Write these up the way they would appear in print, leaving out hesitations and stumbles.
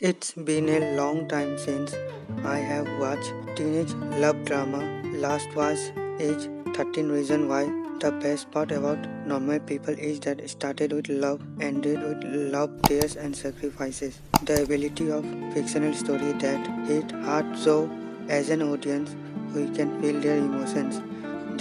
It's been a long time since I have watched teenage love drama. Last was age 13 reason why. The best part about normal people is that it started with love, ended with love, tears and sacrifices. The ability of fictional story that hit hard so as an audience we can feel their emotions.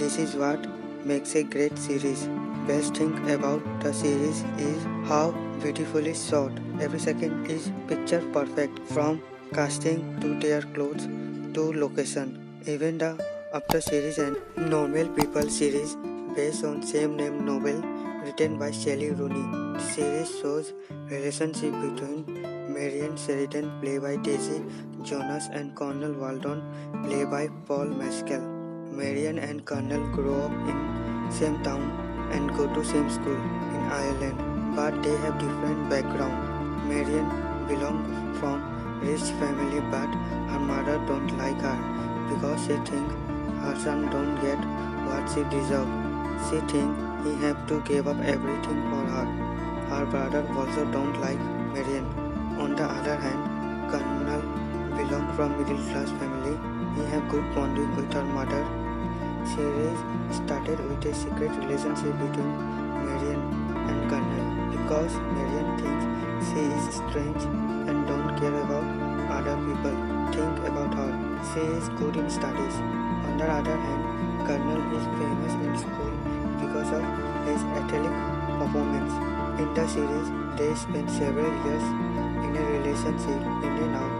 This is what makes a great series. Best thing about the series is how beautifully shot. Every second is picture perfect from casting to their clothes to location. Even the after series and Normal People series based on same name novel written by Shelley Rooney. The series shows relationship between Marian Sheridan played by Daisy Jonas and Colonel Waldon played by Paul Mescal. Marian and Colonel grow up in same town and go to same school in Ireland, but they have different background. Marian belongs from rich family, but her mother don't like her because she think her son don't get what she deserve. She think he have to give up everything for her. Her brother also don't like Marian. On the other hand, Colonel belong from middle class family. He have good bonding with her mother. Series started with a secret relationship between Marian and Colonel because Marian thinks she is strange and don't care about other people think about her. She is good in studies. On the other hand, Colonel is famous in school because of his athletic performance. In the series, they spend several years in a relationship in and out,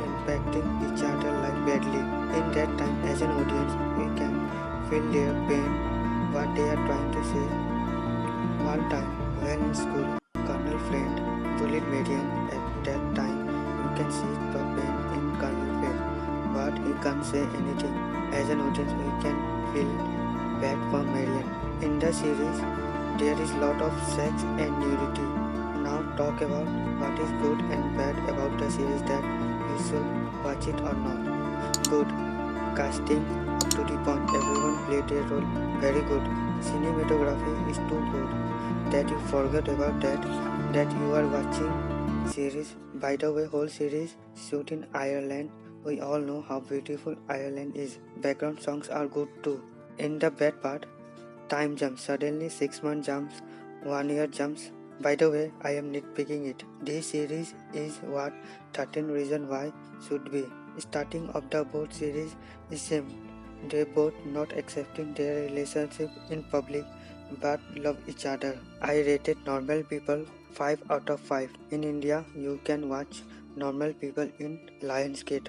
impacting each other like badly. In that time, as an audience, we can feel their pain, what they are trying to say. One time, when in school, Colonel friend bullied Marian. At that time, you can see the pain in Colonel's face, but he can't say anything. As an audience, we can feel bad for Marian. In the series, there is lot of sex and nudity. Now talk about what is good and bad about the series that you should watch it or not. Good. Casting up to the point. Everyone played their role very good. Cinematography is too good that you forget about that you are watching series. By the way, whole series shoot in Ireland. We all know how beautiful Ireland is. Background songs are good too. In the bad part, time jumps. Suddenly 6 months jumps, 1 year jumps. By the way, I am nitpicking it. This series is what 13 reason why should be. Starting of the both series is same. They both not accepting their relationship in public but love each other. I rated Normal People 5 out of 5. In India, you can watch Normal People in Lionsgate.